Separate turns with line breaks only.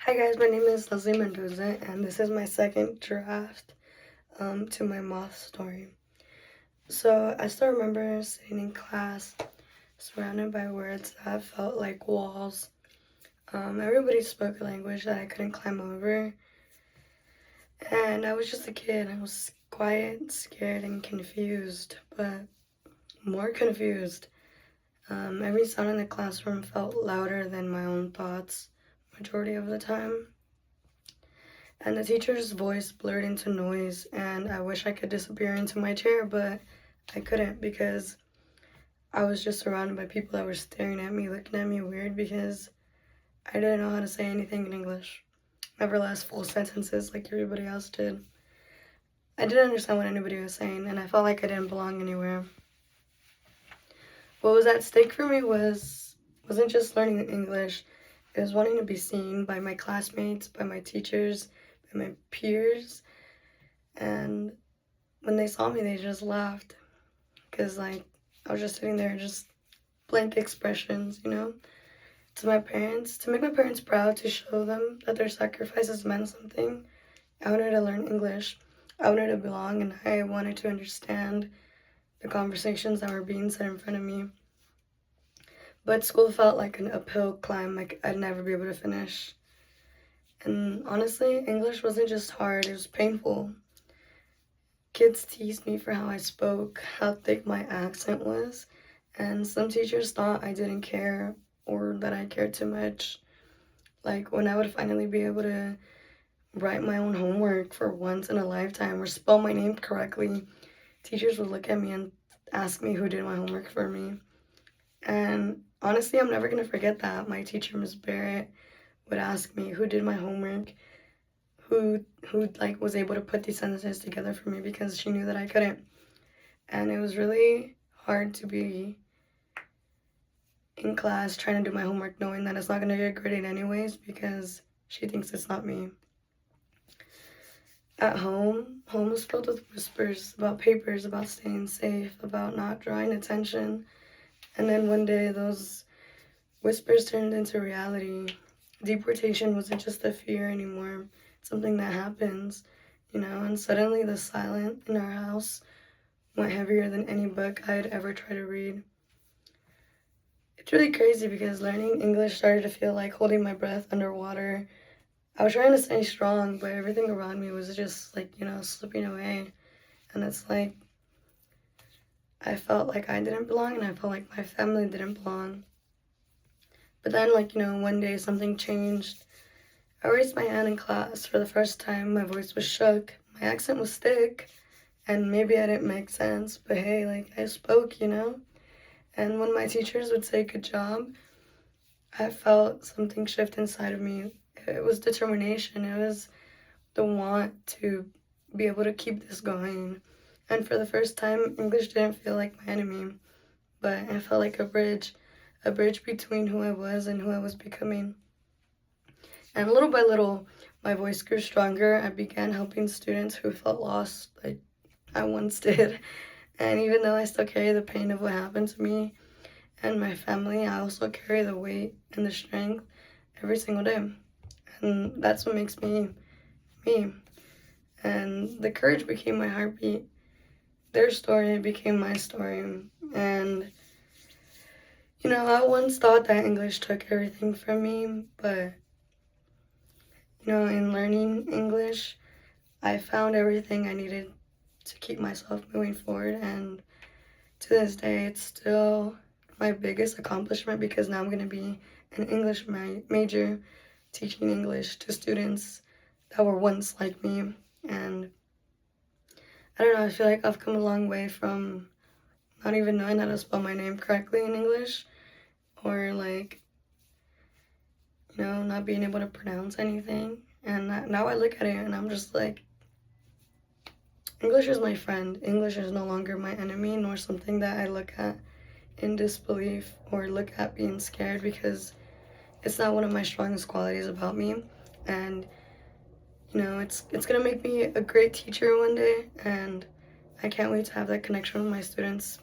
Hi guys, my name is Leslie Mendoza, and this is my second draft to my moth story. So I still remember sitting in class, surrounded by words that felt like walls. Everybody spoke a language that I couldn't climb over, and I was just a kid. I was quiet, scared, and confused, but more confused. Every sound in the classroom felt louder than my own thoughts, majority of the time. And the teacher's voice blurred into noise, and I wish I could disappear into my chair, but I couldn't because I was just surrounded by people that were staring at me, looking at me weird because I didn't know how to say anything in English. Never last full sentences like everybody else did. I didn't understand what anybody was saying, and I felt like I didn't belong anywhere. What was at stake for me wasn't just learning English. It was wanting to be seen by my classmates, by my teachers, by my peers, and when they saw me, they just laughed because, like, I was just sitting there, just blank expressions, To my parents, to make my parents proud, to show them that their sacrifices meant something, I wanted to learn English. I wanted to belong, and I wanted to understand the conversations that were being said in front of me. But school felt like an uphill climb, like I'd never be able to finish. And honestly, English wasn't just hard, it was painful. Kids teased me for how I spoke, how thick my accent was, and some teachers thought I didn't care or that I cared too much. Like when I would finally be able to write my own homework for once in a lifetime or spell my name correctly, teachers would look at me and ask me who did my homework for me. And honestly, I'm never gonna forget that. My teacher, Miss Barrett, would ask me who did my homework, who like was able to put these sentences together for me because she knew that I couldn't. And it was really hard to be in class trying to do my homework knowing that it's not going to get graded anyways because she thinks it's not me. At home was filled with whispers about papers, about staying safe, about not drawing attention. And then one day those whispers turned into reality. Deportation wasn't just a fear anymore. It's something that happens, and suddenly the silence in our house went heavier than any book I'd ever tried to read. It's really crazy because learning English started to feel like holding my breath underwater. I was trying to stay strong, but everything around me was just like, slipping away. And it's like, I felt like I didn't belong and I felt like my family didn't belong. But then, one day something changed. I raised my hand in class for the first time. My voice was shook. My accent was thick. And maybe I didn't make sense, but hey, I spoke. And when my teachers would say good job, I felt something shift inside of me. It was determination. It was the want to be able to keep this going. And for the first time, English didn't feel like my enemy, but it felt like a bridge between who I was and who I was becoming. And little by little, my voice grew stronger. I began helping students who felt lost, like I once did. And even though I still carry the pain of what happened to me and my family, I also carry the weight and the strength every single day. And that's what makes me me. And the courage became my heartbeat. Their story became my story. And, I once thought that English took everything from me, but, in learning English, I found everything I needed to keep myself moving forward. And to this day, it's still my biggest accomplishment because now I'm going to be an English major teaching English to students that were once like me. And I don't know, I feel like I've come a long way from not even knowing how to spell my name correctly in English or not being able to pronounce anything. And now I look at it and I'm just like, English is my friend. English is no longer my enemy, nor something that I look at in disbelief or look at being scared because it's not one of my strongest qualities about me. And, it's going to make me a great teacher one day. And I can't wait to have that connection with my students.